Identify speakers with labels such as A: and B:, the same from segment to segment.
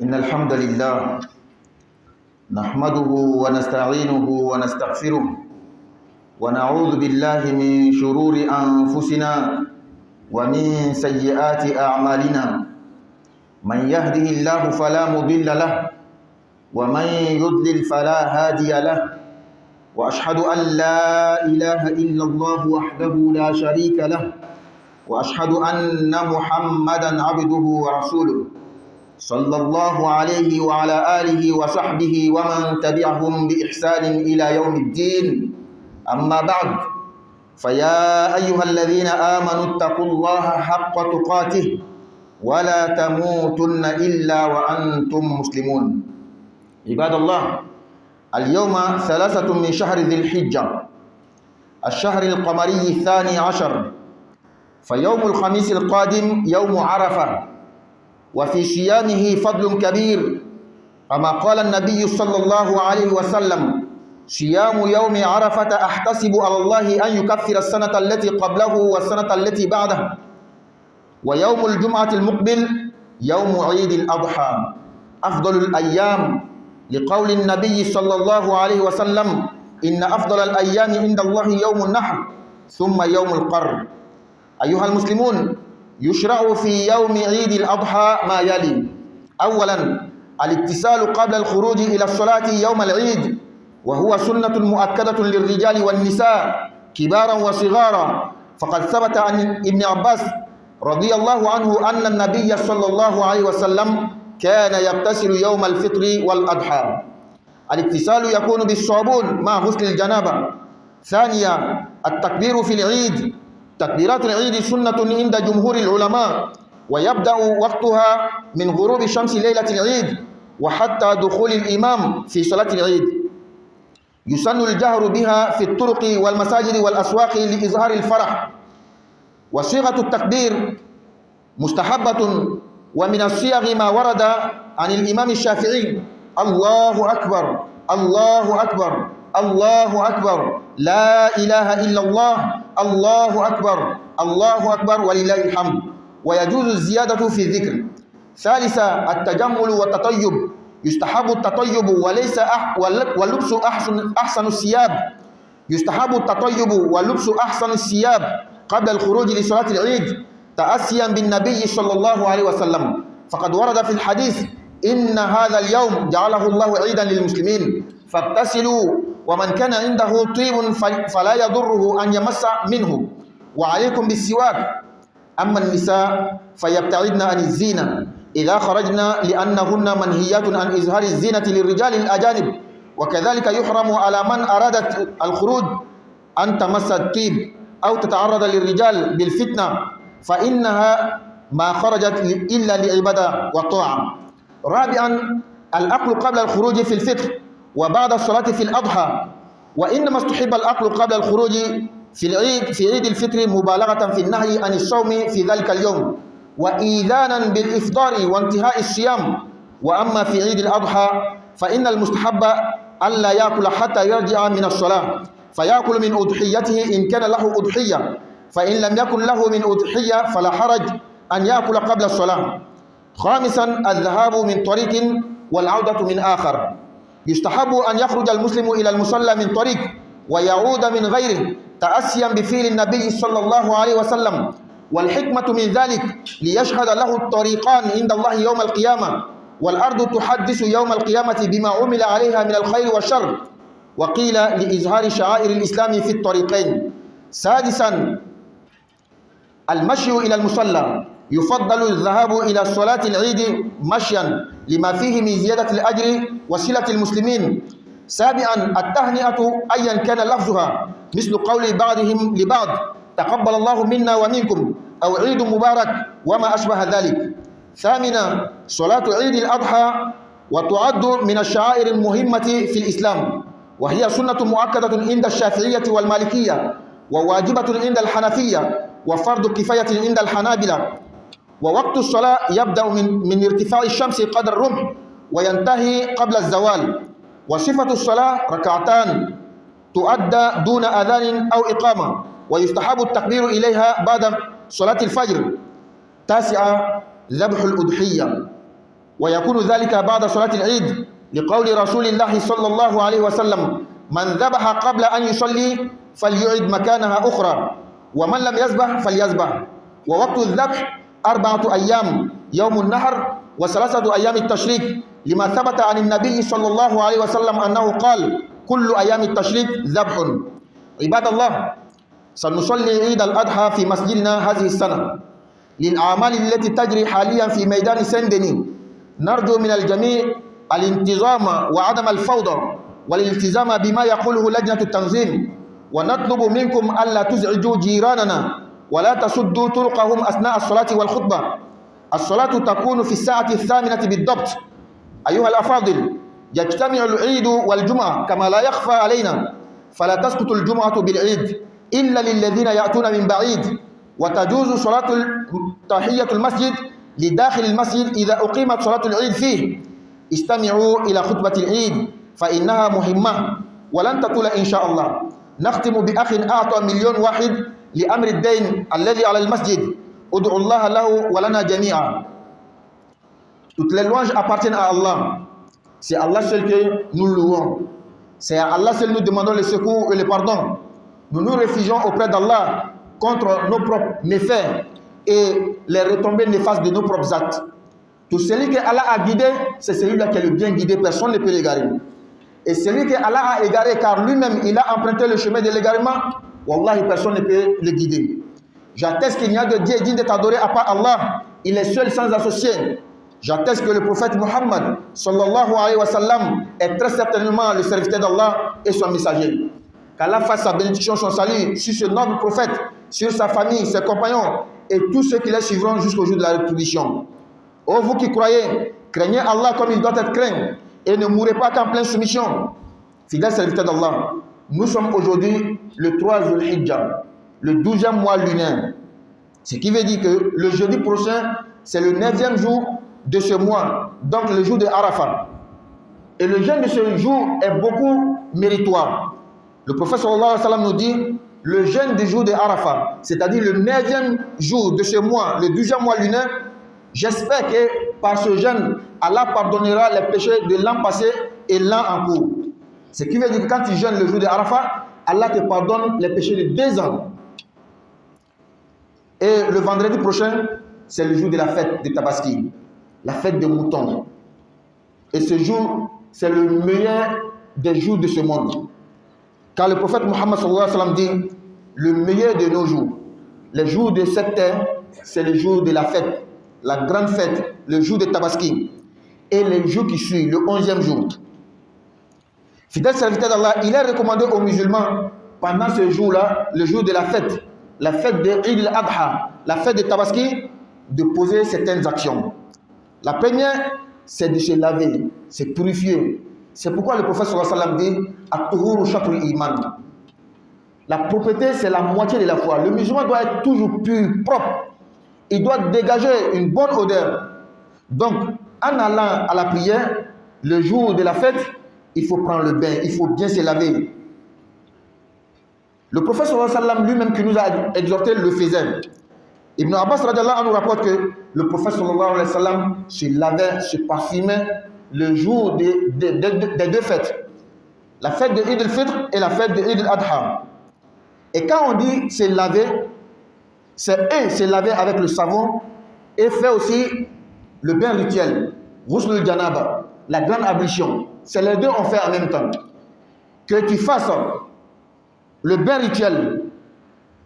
A: إن الحمد لله نحمده ونستعينه ونستغفره ونعوذ بالله من شرور أنفسنا ومن سيئات أعمالنا. من يهده الله فلا مضل له ومن يضلل فلا هادي له، وأشهد أن لا إله إلا الله وحده لا شريك له، وأشهد أن محمدا عبده ورسوله صلى الله عليه وعلى آله وصحبه ومن تبعهم بإحسان إلى يوم الدين. أما بعد، فيا أيها الذين آمنوا اتقوا الله حق تقاته ولا تموتن إلا وأنتم مسلمون. عباد الله، اليوم 3 من شهر ذي الحجة، الشهر القمري 12، فيوم الخميس القادم يوم عرفة، وفي صيامه فضل كبير، كما قال النبي صلى الله عليه وسلم: صيام يوم عرفة أحتسب على الله أن يكفر السنة التي قبله والسنة التي بعده. ويوم الجمعة المقبل يوم عيد الأضحى أفضل الأيام، لقول النبي صلى الله عليه وسلم: إن أفضل الأيام عند الله يوم النحر ثم يوم القر. أيها المسلمون، يشرع في يوم عيد الأضحى ما يلي: أولا، الاغتسال قبل الخروج إلى الصلاة يوم العيد، وهو سنة مؤكدة للرجال والنساء كبارا وصغارا، فقد ثبت عن ابن عباس رضي الله عنه أن النبي صلى الله عليه وسلم كان يغتسل يوم الفطر والأضحى. الاغتسال يكون بالصابون مع غسل الجنابة. ثانيا، التكبير في العيد. تكبيرات العيد سنة عند جمهور العلماء، ويبدأ وقتها من غروب شمس ليلة العيد وحتى دخول الإمام في صلاة العيد. يسن الجهر بها في الطرق والمساجد والأسواق لإظهار الفرح. وصيغة التكبير مستحبة، ومن الصيغ ما ورد عن الإمام الشافعي: الله أكبر الله أكبر الله أكبر، لا إله إلا الله، الله أكبر الله أكبر ولله الحمد. ويجوز الزيادة في الذكر. ثالثا، التجمل والتطيب. يستحب التطيب واللبس أحسن الثياب. يستحب التطيب واللبس أحسن الثياب قبل الخروج لصلاة العيد، تأسيا بالنبي صلى الله عليه وسلم، فقد ورد في الحديث: إن هذا اليوم جعله الله عيدا للمسلمين فاغتسلوا، ومن كان عنده طيب فلا يضره أن يمس منه، وعليكم بالسواك. أما النساء فيبتعدن عن الزينة إذا خرجنا، لأنهن منهيات عن إظهار الزينة للرجال الأجانب، وكذلك يحرم على من أرادت الخروج أن تمس الطيب أو تتعرض للرجال بالفتنة، فإنها ما خرجت إلا لعبادة وطاعة. رابعا، الأكل قبل الخروج في الفطر وبعد الصلاة في الأضحى. وإنما استحب الأكل قبل الخروج في عيد الفطر مبالغة في النهي عن الصوم في ذلك اليوم، وإيذانا بالإفطار وانتهاء الصيام. وأما في عيد الأضحى فإن المستحب ألا يأكل حتى يرجع من الصلاة، فيأكل من أضحيته إن كان له أضحية، فإن لم يكن له من أضحية فلا حرج أن يأكل قبل الصلاة. خامسا، الذهاب من طريق والعودة من آخر. يستحب أن يخرج المسلم إلى المصلى من طريق ويعود من غيره، تأسيا بفعل النبي صلى الله عليه وسلم. والحكمة من ذلك ليشهد له الطريقان عند الله يوم القيامة، والأرض تحدث يوم القيامة بما عمل عليها من الخير والشر، وقيل لإظهار شعائر الإسلام في الطريقين. سادسا، المشي إلى المصلى. يفضل الذهاب إلى صلاة العيد مشيا لما فيه من زيادة الأجر وصلة المسلمين. سابعا، التهنئة أيا كان لفظها، مثل قول بعضهم لبعض: تقبل الله منا ومنكم، أو عيد مبارك، وما أشبه ذلك. ثامنا، صلاة عيد الأضحى، وتعد من الشعائر المهمة في الإسلام، وهي سنة مؤكدة عند الشافعية والمالكية، وواجبة عند الحنفية، وفرض كفاية عند الحنابلة. ووقت الصلاة يبدأ من ارتفاع الشمس قدر الرمح وينتهي قبل الزوال. وصفة الصلاة ركعتان تؤدى دون أذان أو إقامة، ويستحب التكبير إليها بعد صلاة الفجر. تاسعا، ذبح الأضحية. ويكون ذلك بعد صلاة العيد لقول رسول الله صلى الله عليه وسلم من ذبح قبل أن يصلي فليعد مكانها أخرى ومن لم يذبح فليذبح. ووقت الذبح 4 أيام يوم النحر و3 أيام التشريك لما ثبت عن النبي صلى الله عليه وسلم أنه قال كل أيام التشريك ذبح. عباد الله، سنصلي عيد الأضحى في مسجدنا هذه السنة للأعمال التي تجري حاليا في ميدان سندني. نرجو من الجميع الانتظام وعدم الفوضى والالتزام بما يقوله لجنة التنظيم، ونطلب منكم ألا تزعجوا جيراننا ولا تسدوا طرقهم أثناء الصلاة والخطبة. الصلاة تكون في الساعة 8 بالضبط. أيها الأفاضل، يجتمع العيد والجمعة كما لا يخفى علينا، فلا تسقط الجمعة بالعيد إلا للذين يأتون من بعيد، وتجوز صلاة تحية المسجد لداخل المسجد إذا أقيمت صلاة العيد فيه. استمعوا إلى خطبة العيد فإنها مهمة ولن تطول إن شاء الله. نختم بأخ أعطى 1,000,000 واحد لأمر الدين الذي على المسجد. ادعوا الله له ولنا جميعا. Toutes les louanges appartiennent à Allah. C'est Allah seul que nous louons. C'est à Allah seul que nous demandons le secours et le pardon. Nous nous réfugions auprès d'Allah contre nos propres méfaits et les retombées néfastes de nos propres actes. Tout celui que Allah a guidé, c'est celui-là qui est le bien guidé, personne ne peut l'égarer. Et celui que Allah a égaré, car lui-même il a emprunté le chemin de l'égarement, wallahi personne ne peut le guider. J'atteste qu'il n'y a de Dieu digne d'être adoré à part Allah, il est seul sans associé. J'atteste que le prophète Muhammad sallallahu alayhi wa sallam est très certainement le serviteur d'Allah et son messager. Qu'Allah fasse sa bénédiction, son salut sur ce noble prophète, sur sa famille, ses compagnons et tous ceux qui les suivront jusqu'au jour de la rétribution. Ô vous qui croyez, craignez Allah comme il doit être craint et ne mourrez pas qu'en pleine soumission. Fidèles serviteurs d'Allah, nous sommes aujourd'hui le 3 Dhul-Hijjah, le 12e mois lunaire. Ce qui veut dire que le jeudi prochain, c'est le 9e jour de ce mois, donc le jour de Arafat. Et le jeûne de ce jour est beaucoup méritoire. Le prophète sallallahu alayhi wa sallam nous dit, le jeûne du jour de Arafat, c'est-à-dire le 9e jour de ce mois, le 12e mois lunaire, j'espère que par ce jeûne, Allah pardonnera les péchés de l'an passé et l'an en cours. Ce qui veut dire que quand tu jeûnes le jour de Arafat, Allah te pardonne les péchés de 2 ans. Et le vendredi prochain, c'est le jour de la fête de Tabaski, la fête des moutons. Et ce jour, c'est le meilleur des jours de ce monde. Car le prophète Muhammad sallallahu alayhi wa sallam dit, le meilleur de nos jours, les jours de cette terre, c'est le jour de la fête, la grande fête, le jour de Tabaski. Et le jour qui suit, le 11e jour. Fidèle serviteur d'Allah, il est recommandé aux musulmans, pendant ce jour-là, le jour de la fête de Eid al-Adha, la fête de Tabaski, de poser certaines actions. La première, c'est de se laver, se purifier. C'est pourquoi le prophète sallallahu alayhi wa sallam dit At-tuhuru shatrul iman. La propreté, c'est la moitié de la foi. Le musulman doit être toujours pur, propre. Il doit dégager une bonne odeur. Donc, en allant à la prière, le jour de la fête, il faut prendre le bain, il faut bien se laver. Le prophète sallallahu alayhi wa sallam lui-même qui nous a exhorté le faisait. Ibn Abbas radiallahu anhu rapporte que le prophète sallallahu alayhi wa sallam se lavait, se parfumait le jour des 2 fêtes. La fête de Eid al-Fitr et la fête de Eid al-Adha. Et quand on dit se laver, c'est se laver avec le savon et faire aussi le bain rituel, Ghusl al-Janaba, la grande ablution. C'est les deux on fait en même temps. Que tu fasses le bain rituel,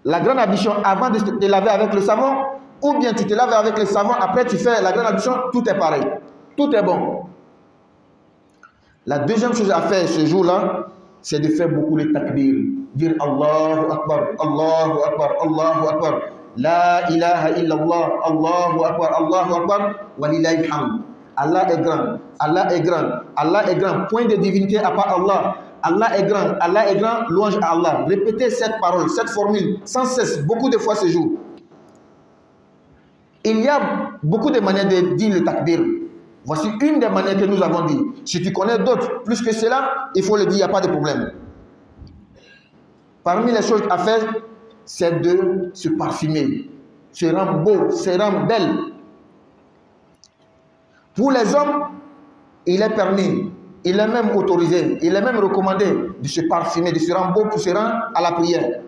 A: la grande ablution avant de te laver avec le savon, ou bien tu te laves avec le savon, après tu fais la grande ablution, tout est pareil. Tout est bon. La deuxième chose à faire ce jour-là, c'est de faire beaucoup de takbir. Dire Allahu Akbar, Allahu Akbar, Allahu Akbar. La ilaha illallah, Allahu Akbar, Allahu Akbar, walillahi alhamd. Allah est grand, Allah est grand, Allah est grand. Point de divinité à part Allah. Allah est grand, louange à Allah. Répétez cette parole, cette formule, sans cesse, beaucoup de fois ce jour. Il y a beaucoup de manières de dire le takbir. Voici une des manières que nous avons dit. Si tu connais d'autres plus que cela, il faut le dire, il n'y a pas de problème. Parmi les choses à faire, c'est de se parfumer, se rendre beau, se rendre belle. Pour les hommes, il est permis, il est même autorisé, il est même recommandé de se parfumer, de se rendre beau pour se rendre à la prière.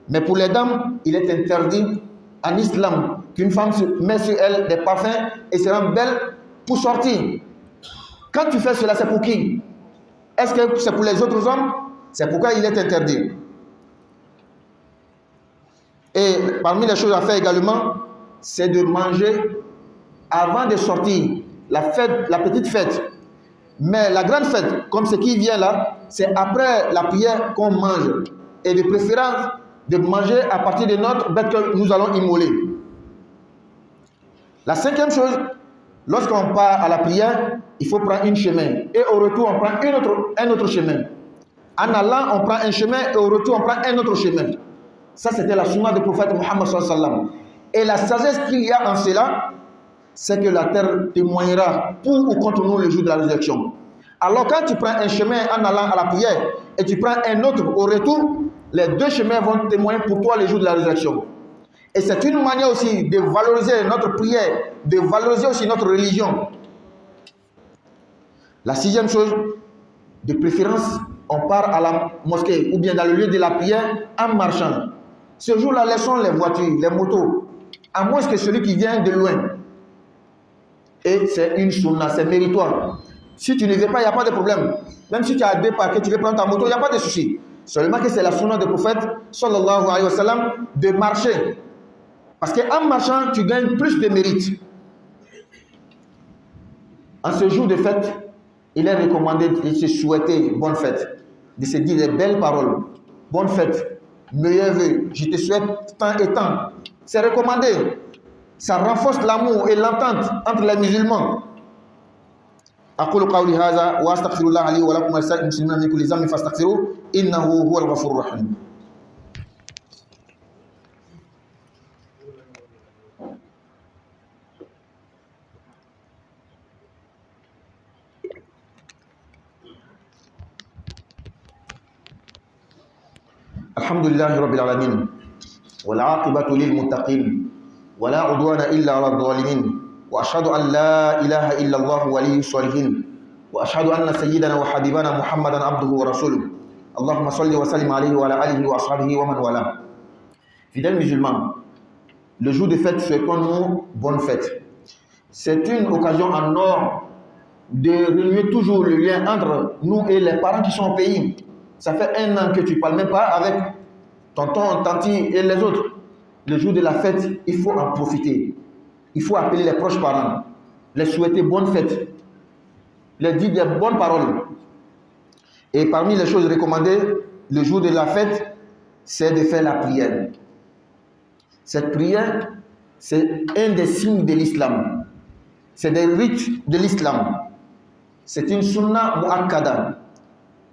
A: Mais pour les dames, il est interdit en islam qu'une femme met sur elle des parfums et se rend belle pour sortir. Quand tu fais cela, c'est pour qui? Est-ce que c'est pour les autres hommes? C'est pourquoi il est interdit. Et parmi les choses à faire également, c'est de manger avant de sortir. La fête, la petite fête. Mais la grande fête, comme ce qui vient là, c'est après la prière qu'on mange. Et de préférence, de manger à partir de notre bête que nous allons immoler. La cinquième chose, lorsqu'on part à la prière, il faut prendre un chemin. Et au retour, on prend un autre chemin. En allant, on prend un chemin et au retour, on prend un autre chemin. Ça, c'était la sunna du prophète Muhammad sallallahu alayhi wa sallam. Et la sagesse qu'il y a en cela, c'est que la terre témoignera pour ou contre nous le jour de la résurrection. Alors quand tu prends un chemin en allant à la prière et tu prends un autre au retour, les deux chemins vont témoigner pour toi le jour de la résurrection. Et c'est une manière aussi de valoriser notre prière, de valoriser aussi notre religion. La sixième chose, de préférence, on part à la mosquée ou bien dans le lieu de la prière en marchant. Ce jour-là, laissons les voitures, les motos, à moins que celui qui vient de loin. Et c'est une sunna, c'est méritoire. Si tu ne veux pas, il n'y a pas de problème. Même si tu as deux paquets, tu veux prendre ta moto, il n'y a pas de souci. Seulement que c'est la sunna du prophète, sallallahu alayhi wa sallam, de marcher. Parce qu'en marchant, tu gagnes plus de mérite. En ce jour de fête, il est recommandé de se souhaiter bonne fête, de se dire des belles paroles. Bonne fête, meilleurs vœux, je te souhaite tant et tant. C'est recommandé. Ça renforce l'amour et l'entente entre les musulmans. أقول قولي هذا وأستغفر الله لي ولكم ولسائر المسلمين من كل ذنب فاستغفروه إنه هو الغفور الرحيم. الحمد لله رب العالمين والعاقبة للمتقين ولا عدوان إلا على الظالمين وأشهد أن لا إله إلا الله ولي الصالحين وأشهد أن سيدنا وحبيبنا محمدا عبده ورسوله اللهم صل وسلم عليه وعلى آله وأصحابه ومن والاه. Fidèles musulmans, le jour de fête, souhaitons-nous bonne fête. C'est une occasion en or de renouer toujours le lien entre nous et les parents qui sont au pays. Ça fait un an que tu ne parles même pas avec tonton, tanti et les autres. Le jour de la fête, il faut en profiter. Il faut appeler les proches parents, les souhaiter bonne fête, les dire des bonnes paroles. Et parmi les choses recommandées, le jour de la fête, c'est de faire la prière. Cette prière, c'est un des signes de l'islam. C'est des rites de l'islam. C'est une sunna mu'akkada,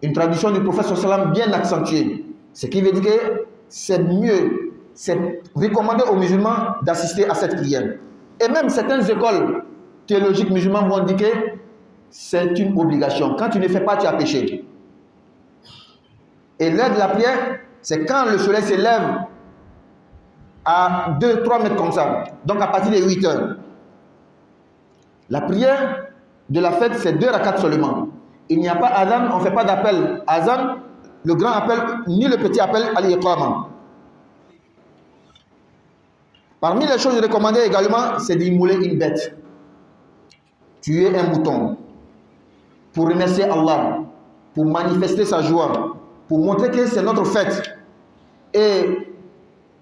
A: une tradition du prophète sallam bien accentuée. Ce qui veut dire que c'est mieux, c'est recommandé aux musulmans d'assister à cette prière. Et même certaines écoles théologiques musulmanes vont dire que c'est une obligation. Quand tu ne fais pas, tu as péché. Et l'heure de la prière, c'est quand le soleil se lève à 2-3 mètres comme ça. Donc à partir de 8 heures. La prière de la fête, c'est 2 rakats seulement. Il n'y a pas azan, on ne fait pas d'appel. Azan, le grand appel, ni le petit appel à l'iqama. Parmi les choses recommandées également, c'est d'immoler une bête. Tuer un mouton. Pour remercier Allah. Pour manifester sa joie. Pour montrer que c'est notre fête. Et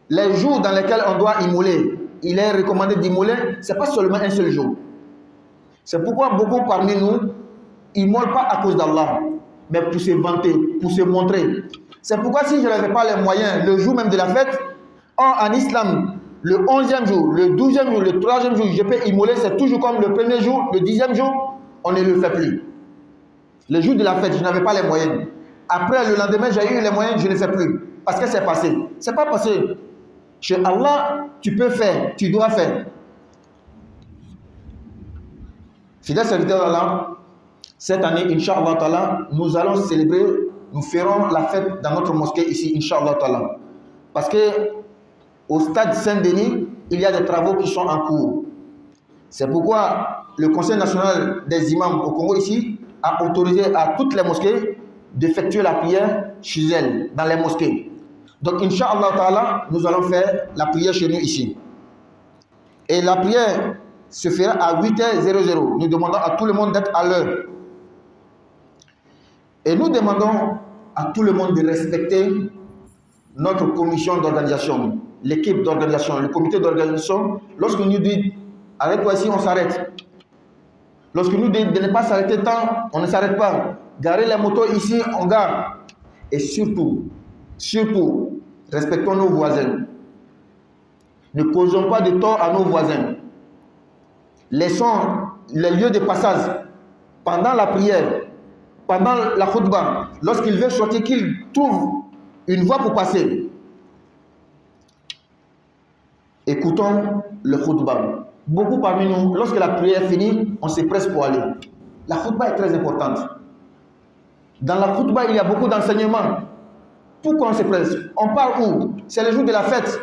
A: les jours dans lesquels on doit immoler, il est recommandé d'immoler, ce n'est pas seulement un seul jour. C'est pourquoi beaucoup parmi nous immolent pas à cause d'Allah, mais pour se vanter, pour se montrer. C'est pourquoi si je n'avais pas les moyens, le jour même de la fête, en islam, le 11e jour, le 12e jour, le 3e jour, je peux immoler, c'est toujours comme le premier jour, le 10e jour, on ne le fait plus. Le jour de la fête, je n'avais pas les moyens. Après, le lendemain, j'ai eu les moyens, je ne fais plus. Parce que c'est passé. C'est pas passé. Chez Allah, tu peux faire, tu dois faire. Fidèles serviteurs d'Allah, cette année, Inch'Allah Ta'ala, nous allons célébrer, nous ferons la fête dans notre mosquée ici, Inch'Allah Ta'ala. Parce que au stade Saint-Denis, il y a des travaux qui sont en cours. C'est pourquoi le Conseil national des imams au Congo ici a autorisé à toutes les mosquées d'effectuer la prière chez elles, dans les mosquées. Donc, Inch'Allah Ta'ala, nous allons faire la prière chez nous ici. Et la prière se fera à 8h00. Nous demandons à tout le monde d'être à l'heure. Et nous demandons à tout le monde de respecter notre commission d'organisation, l'équipe d'organisation, le comité d'organisation. Lorsque nous disons arrête-toi ici, on s'arrête. Lorsque nous disons de ne pas s'arrêter tant, on ne s'arrête pas. Garer les motos ici, on gare. Et surtout, respectons nos voisins. Ne causons pas de tort à nos voisins. Laissons les lieux de passage pendant la prière, pendant la khutbah, lorsqu'il veut sortir, qu'il trouve une voie pour passer. Écoutons le khutbah. Beaucoup parmi nous, lorsque la prière est finie, on se presse pour aller. La khutbah est très importante. Dans la khutbah, il y a beaucoup d'enseignements. Pourquoi on se presse? On part où? C'est le jour de la fête.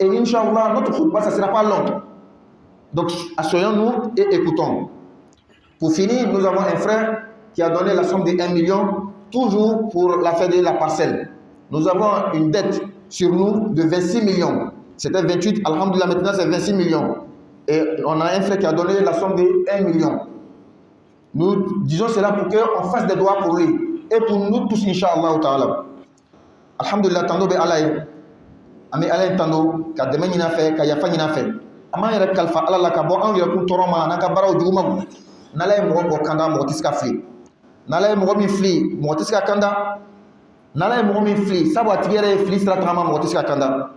A: Et Inch'Allah, notre khutbah, ça ne sera pas long. Donc, asseyons-nous et écoutons. Pour finir, nous avons un frère qui a donné la somme de 1 million, toujours pour la fête de la parcelle. Nous avons une dette sur nous de 26 millions. C'était 28, alhamdoulilah, maintenant c'est 26 millions. Et on a un frère qui a donné la somme de 1 million. Nous disons cela pour qu'on fasse des doigts pour lui. Et pour nous tous, Inch'Allah Ta'ala. Alhamdulillah, tando be alay. Ami alay tando, ka deme nina fe, ka yafa nina fe. Ama yere kalfa alala ka bo an yere kun toroma, naka baraw juguma. Nalay mo kanda mo tiska fli. Nalay mo mi fli, mo tiska kanda. Nalay mo mi fli, sabo tigere fli sira trama mo tiska kanda.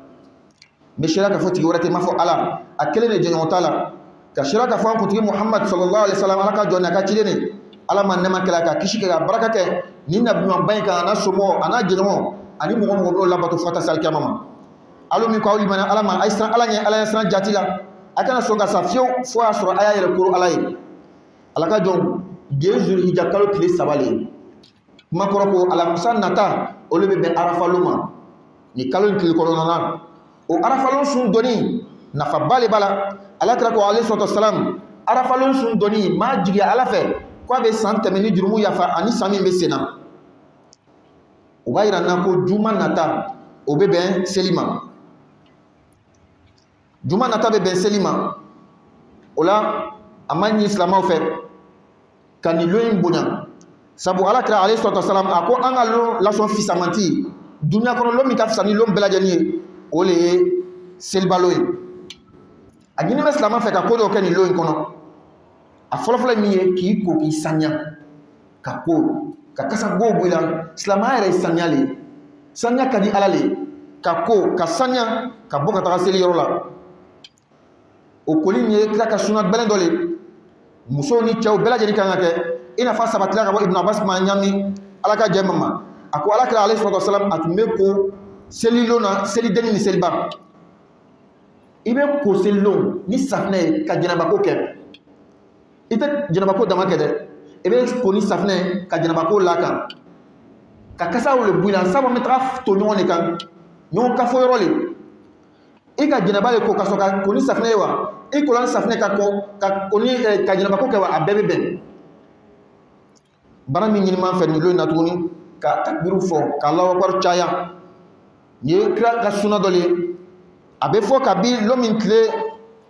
A: Mais shira ka foti worate mafo ala, akele ne jenyo tala. Ka shira ka fa ko Muhammad sallallahu alaihi wasallam ala ka jonna ka chidene. Ala man nema kala ka kishi ka baraka ke ni nabi man bayka na somo ana jenmo ani mo mo la batu fata sal kamama. Alo mi ko limana ala man aisra ala nye ala sran jatila. Akana songa sa fio fo asro aya yele kuru ala yi. Ala ka jon gezul hijakalo kile sabale. Makoroko ala musan nata olebe be arafaluma. Ni kalo kile kolonana. O arafalon sun doni nafa bale bala ala kira ko alayhi salatu wassalam arafalon sun doni ma jigi ala fe ko be san temeni jurumu yafa ani sami be sena o bayira na ko juma nata o be ben selima juma nata be ben selima ola amani islamaw fe kani loyin bonya sabu ala kira alayhi salatu wassalam ako angalo la son fisamanti dunya kono lo mi ta fisani lo belajani ole selbaloy agini meslama fe ka kodo keni loyin kono a folo mi ye ki ko ki sanya ka ko ka kasa gogo ila islama ere sanyale sanya kadi alale ka ko ka sanya ka boka ta seli yorola o kolin ye kra ka sunat belen dole muso ni chaw belajani kan ke ina fa sabatla ka ibn abbas ma nyami alaka jemma ako alaka alayhi wasallam atume ko seli lona seli deni ni seli ba ibe ko seli lon ni safne ka janaba ko ke ite janaba ko dama ke de ibe ko ni safne ka janaba ko laka ka kasa le buila sabo metra to nyone kan nyon ka fo yorole e ka janaba le ko ka soka ko ni safne wa e ko lan safne ka ko ni ka janaba ko ke wa abebe ben bana mi nyini man fe ni lo na tuni ka takbiru fo ka Allahu akbar chaya ye kira ka suna dole abe fo ka bi lomin tle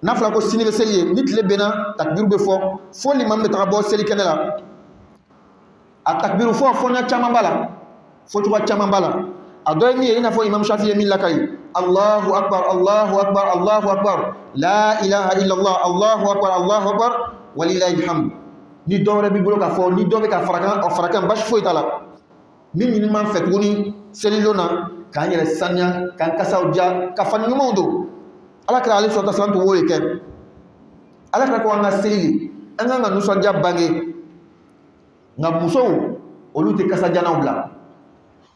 A: nafla ko sini be seliye ni tle bena takbiru be fo limam be ta bo seli kenela a takbiru fo na chama bala fo tuba chama bala adoy mi ina fo imam shafi'i min lakay Allahu akbar Allahu akbar Allahu akbar la ilaha illa Allah Allahu akbar walillahi alhamd ni dore bi bolo ka fo ni dobe ka farakan bash fo itala min ni man fetuni seli lona kan yɛrɛ saniya kan kasaw ja ka fani ɲumanw don ala kɛra ale sɔrɔta siran to wo de kɛ ala kɛra ko an ka seli an kan ka nisɔndiya bange nka musow olu tɛ kasajanaw bila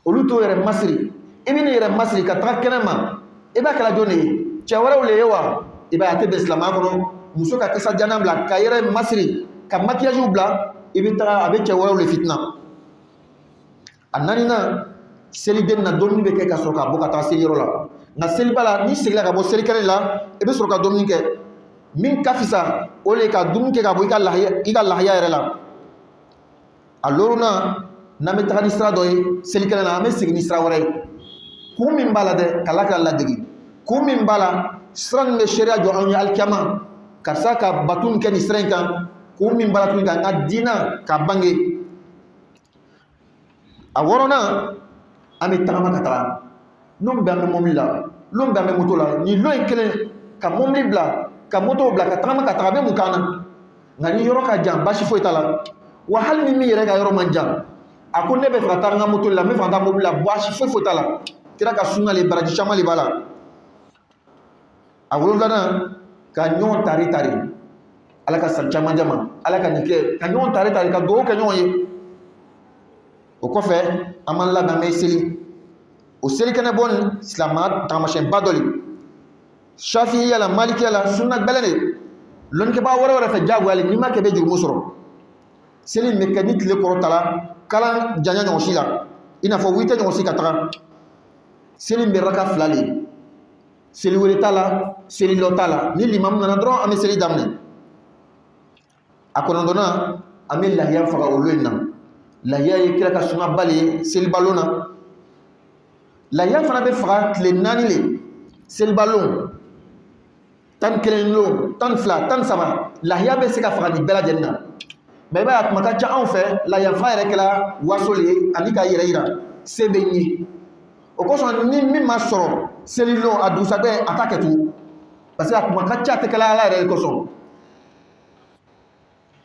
A: olu t'o yɛrɛ masiri i bɛ ne yɛrɛ masiri ka taga kɛnɛ ma i b'a kɛra jɔn de ye cɛ wɛrɛw le ye wa i b'a ye a tɛ bɛn silamɛya kɔnɔ muso ka kasajana bila ka yɛrɛ masiri ka makiyajiw bila i bɛ taga a bɛ cɛ wɛrɛw le fitina a naaninan seli den na domini be kɛ ka sɔrɔ ka bɔ ka taa seli yɔrɔ la nka seli bala ni segila ka bɔ seli kɛnɛ la i bɛ sɔrɔ ka domini kɛ min kafisa ole ka dum ke ka bo ika lahaya yɛrɛ la a loruna n'an bɛ taga ni sira dɔ ye selikɛnɛ na an bɛ segin ni sira wɛrɛ ye kun min b'a la dɛ ka Alakira ladegi kun min b'a la sira min bɛ sariya jɔ anw ye alikiyama karisa ka bato min kɛ nin sira in kan kun min b'a la tuguni ka n ka diina ka bange a wɔɔrɔnan an bɛ tagama ka taga n'o bɛ an bɛ mobili la n'o bɛ an bɛ moto la nin lon in kelen ka mobili bila ka moto bila ka tagama ka taga a bɛ mun k'an na nka ni yɔrɔ ka jan basi foyi t'a la wa hali ni min yɛrɛ ka yɔrɔ man jan a ko ne bɛ fɛ ka taa n ka moto la n bɛ fɛ ka taa mobili la basi foyi t'a la kira ka sunna le baraji caman de b'a la a wolonfilanan ka ɲɔgɔn tari Ala ka san caman jama Ala ka nin kɛ ka ɲɔgɔn tari ka dugawu kɛ ɲɔgɔn ye o kɔfɛ an b'an labɛn an bɛ seli o selikɛnɛ bɔ nin silamɛya taamasiyɛnba dɔ le Shafi'iya la Malikiya la sunna gbɛlɛn de lɔnnikɛbaga wɛrɛ fɛ diyagoya le n'i ma kɛ bɛ jurumu sɔrɔ seli in bɛ kɛ ni tile kɔrɔtala kalan janya ɲɔgɔn si la i n'a fɔ 8 heures ɲɔgɔn si ka taga seli in bɛ raka 2 le seli wele t'a la seli lɔ t'a la ni limamu nana dɔrɔn an bɛ seli daminɛ a kɔnɔntɔnnan an bɛ lahiya faga olu in na lahiya ye kira ka sunna bali ye selibalon na lahiya fana bɛ faga tile 4 le selibalon 11 lon 12 13 lahiya bɛ se ka faga nin bɛɛ lajɛlen na mais i b'a ye a kuma ka ca anw fɛ lahiya fa yɛrɛ kɛla waso le ye ani ka yɛrɛ yira se bɛ n ye o kosɔn ni min ma sɔrɔ selilon a dugusajɛ a t'a kɛ tugun parce que a kuma ka ca a tɛ kɛla Ala yɛrɛ de kosɔn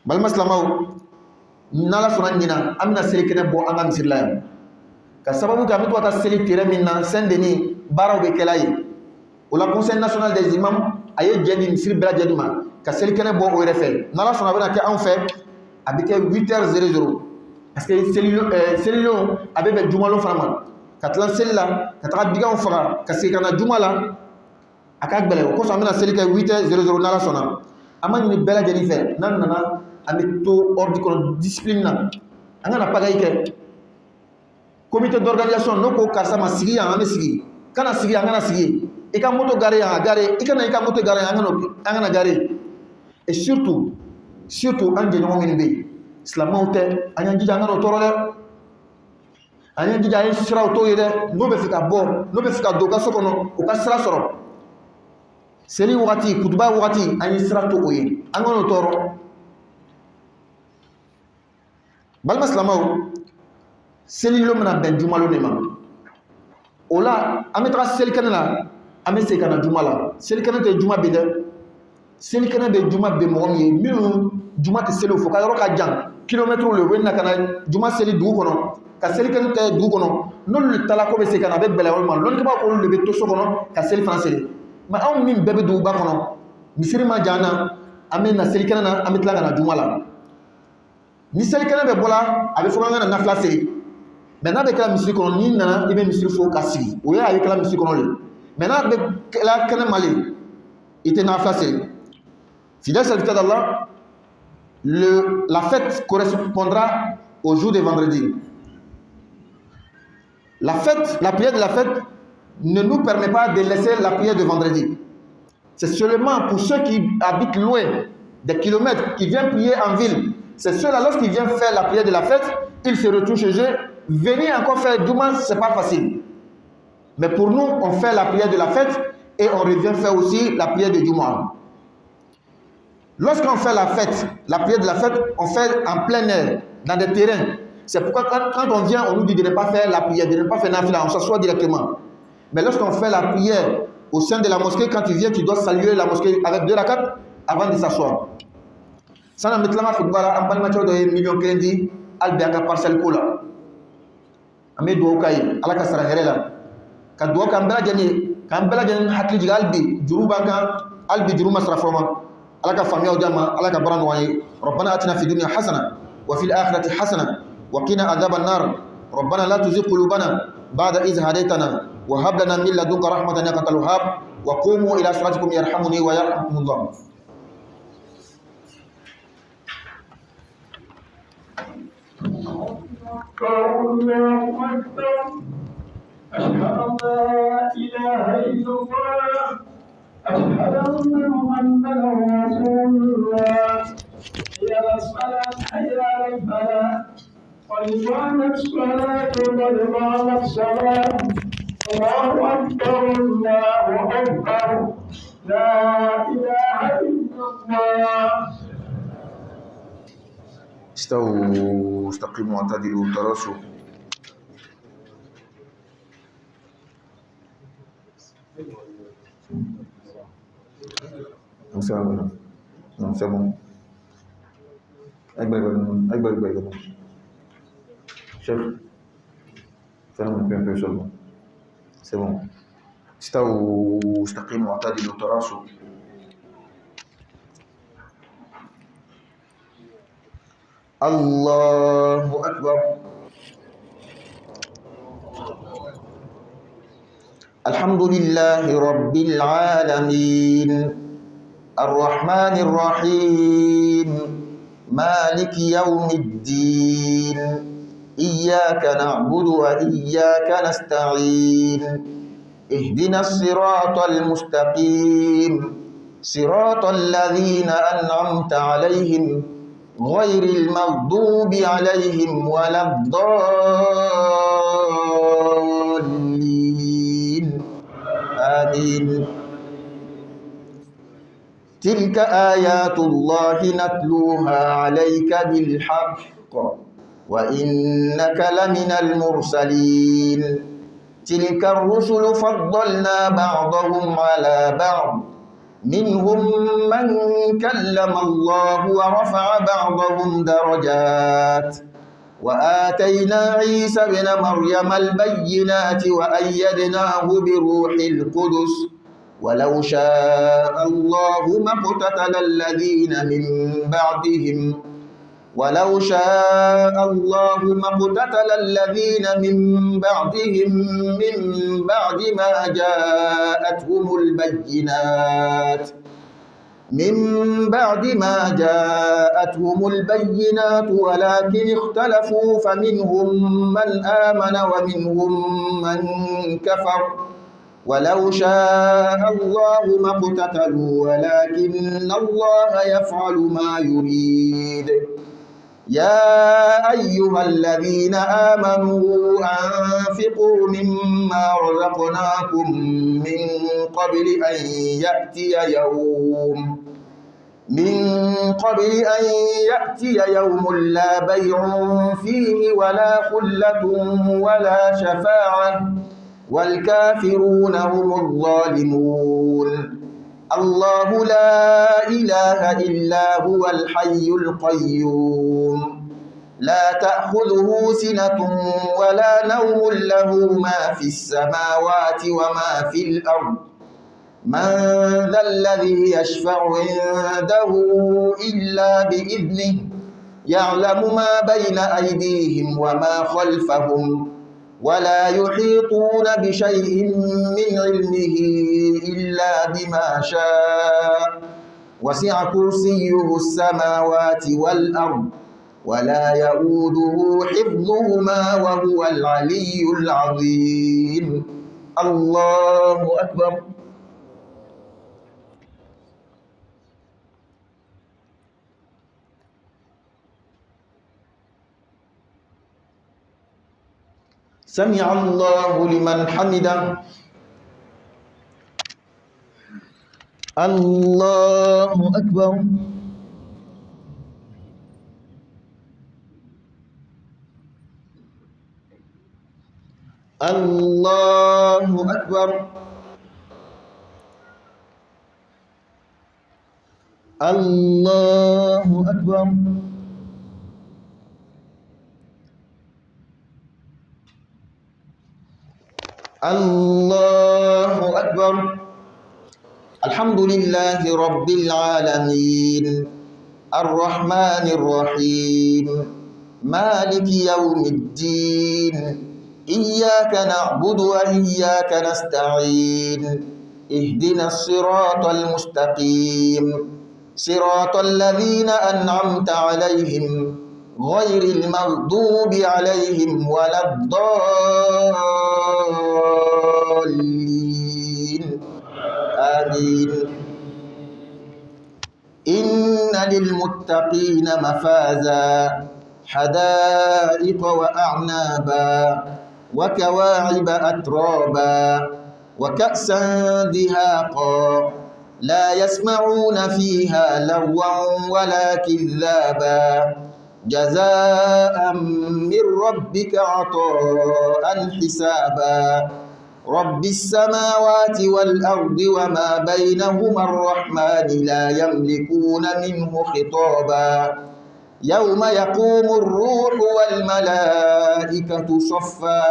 A: balima silamɛw n'Ala sɔnna ɲinan an bɛna selikɛnɛ bɔ an ka misiri la yan ka sababu kɛ an bɛ to ka taa seli terrain min na Saint-Denis baaraw bɛ kɛla yen o la conseil national des imams a ye jɛ di misiri bɛɛ lajɛlen ma ka selikɛnɛ bɔ o yɛrɛ fɛ n'Ala sɔnna a bɛna kɛ anw fɛ a bɛ kɛ 8h00 parce que selilon a bɛ bɛn jumalon fana ma ka tila seli la ka taga diganw faga ka segin ka na juma la a ka gɛlɛn o kosɔn an bɛna seli kɛ 8h00 n'Ala sɔnna an ma ɲini bɛɛ lajɛlen fɛ n'an nana an bɛ to ordre kɔnɔ discipline na an kana pagaille kɛ comité d'organisation n'o ko karisa ma sigi yan an bɛ sigi kana sigi an kana sigi i ka moto gare yan a gare i kana i ka moto gare yan an kana gare et surtout an jɛɲɔgɔn minnu bɛ yen silamɛw tɛ an y'an jija an kana o tɔɔrɔ dɛ an y'an jija an ye siraw t'o ye dɛ n'o bɛ fɛ ka bɔ n'o bɛ fɛ ka don u ka so kɔnɔ u ka sira sɔrɔ seli wagati kutuba wagati an ye sira to o ye an kana o tɔɔrɔ balima silamɛw selilon bɛna bɛn jumalon de ma o la an bɛ taga selikɛnɛ la an bɛ segin ka na juma la selikɛnɛ tɛ juma bɛ dɛ selikɛnɛ bɛ juma bɛ mɔgɔ min ye minnu juma tɛ seli fo ka yɔrɔ ka jan kilomɛtiriw le u bɛ na ka na juma seli dugu kɔnɔ ka selikɛnɛ kɛ dugu kɔnɔ n'olu tala ko bɛ se ka na a bɛ bɛlɛ olu ma lɔnnibagaw k'olu de bɛ to so kɔnɔ ka seli fana seli mais anw min bɛɛ bɛ duguba kɔnɔ misiri ma jan na an bɛ na selikɛnɛ na an bɛ tila ka na juma la ni selikɛnɛ bɛ bɔla a bɛ fɔ an ka na nafila seli mais n'a bɛ kɛla misiri kɔnɔ n'i nana i bɛ misiri fo ka sigi o ye a bɛ kɛla misiri kɔnɔ le mais n'a bɛ kɛla kɛnɛ ma le i tɛ nafila seli fidèle serviteur d'Allah la fête correspondra au jour de vendredi. La prière de la fête ne nous permet pas de laisser la prière de vendredi. C'est seulement pour ceux qui habitent loin, des kilomètres, qui viennent prier en ville. C'est ceux-là, lorsqu'ils viennent faire la prière de la fête, ils se retrouvent chez eux. Venir encore faire Douma, ce n'est pas facile. Mais pour nous, on fait la prière de la fête et on revient faire aussi la prière de Douma. Lorsqu'on fait la fête, la prière de la fête, on fait en plein air, dans des terrains. C'est pourquoi quand on vient, on nous dit de ne pas faire la prière, de ne pas faire nafila, on s'assoit directement. Mais lorsqu'on fait la prière au sein de la mosquée, quand tu viens, tu dois saluer la mosquée avec 2 rakats avant de s'asseoir. Ça n'a pas de football, on parle de millions de crédits, albert parcelle cola. Amé douakai, ala ka sarangere la. Ka douaka ambela jani hakli jiga albi, jurubanka, albi juruma sarafoma. على كفامي وجمع على كبران وعي ربنا آتنا في الدنيا حسنة وفي الآخرة حسنة وقنا عذاب النار ربنا لا تزغ قلوبنا بعد إذ هديتنا وهب لنا من لدنك رحمة إنك أنت الوهاب وقوموا إلى صلاتكم يرحمني ويرحمكم الله. أشهد أن لا إله إلا الله
B: أشهد أن محمدا رسول الله. حي على الصلاة حي على الفلاح قد قامت الصلاة قد قامت الصلاة. الله أكبر الله أكبر لا إله إلا الله.
A: استووا استقيموا واعتدلوا تراصوا. Non, c'est bon. Aïe, chef, fais-le un peu seulement. C'est bon. استووا استقيموا واعتدلوا تراصوا. الله أكبر. الحمد لله رب العالمين الرحمن الرحيم مالك يوم الدين إياك نعبد وإياك نستعين اهدنا الصراط المستقيم صراط الذين أنعمت عليهم غير المغضوب عليهم ولا الضالين آمين. تلك آيات الله نتلوها عليك بالحق وإنك لمن المرسلين. تلك الرسل فضلنا بعضهم على بعض منهم من كلم الله ورفع بعضهم درجات وآتينا عيسى ابن مريم البينات وأيدناه بروح القدس ولو شاء الله ما اقتتل الذين من بعدهم من بعد ما جاءتهم البينات ولكن اختلفوا فمنهم من آمن ومنهم من كفر ولو شاء الله ما اقتتلوا ولكن الله يفعل ما يريد. يا أيها الذين آمنوا أنفقوا مما رزقناكم من قبل أن يأتي يوم لا بيع فيه ولا خلة ولا شفاعة والكافرون هم الظالمون. الله لا إله إلا هو الحي القيوم لا تأخذه سنة ولا نوم له ما في السماوات وما في الأرض من ذا الذي يشفع عنده إلا بإذنه يعلم ما بين أيديهم وما خلفهم ولا يحيطون بشيء من علمه إلا بما شاء وسع كرسيه السماوات والأرض ولا يؤوده حفظهما وهو العلي العظيم. الله أكبر. سمع الله لمن حمده. الله أكبر. الله أكبر. الله أكبر. الله أكبر. الحمد لله رب العالمين الرحمن الرحيم مالك يوم الدين إياك نعبد وإياك نستعين اهدنا الصراط المستقيم صراط الذين أنعمت عليهم غير المغضوب عليهم ولا الضالين آمين. إن للمتقين مفازا حدائق وأعنابا وكواعب أترابا وكأسا دهاقا لا يسمعون فيها لغوا ولا كذابا جزاء من ربك عطاء حسابا رب السماوات والأرض وما بينهما الرحمن لا يملكون منه خطابا يوم يقوم الروح والملائكة صفا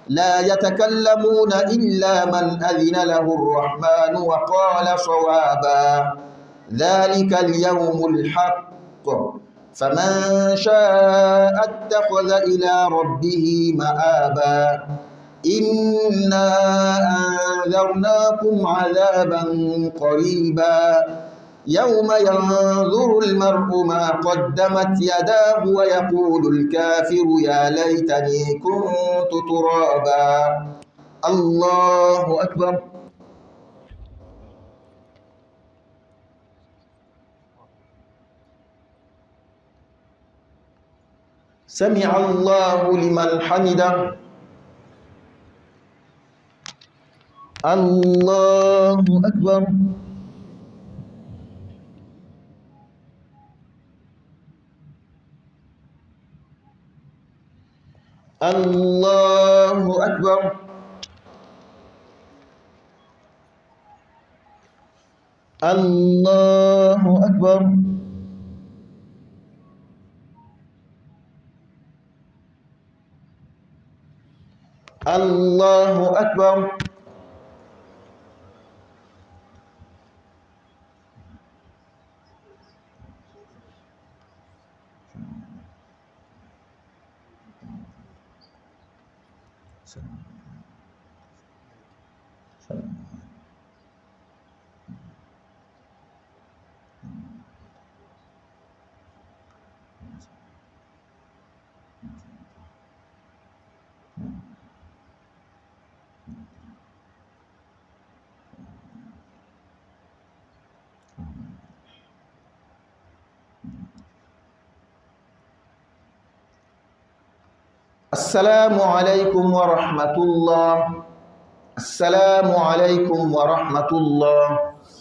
A: لا يتكلمون إلا من أذن له الرحمن وقال صوابا ذلك اليوم الحق فمن شاء اتخذ إلى ربه مآبا إنا أنذرناكم عذابا قريبا يوم ينظر المرء ما قدمت يداه ويقول الكافر يا ليتني كنت ترابا الله أكبر. سمع الله لمن حمده. الله أكبر. الله أكبر. الله أكبر. الله أكبر. السلام عليكم ورحمة الله. السلام عليكم ورحمة الله.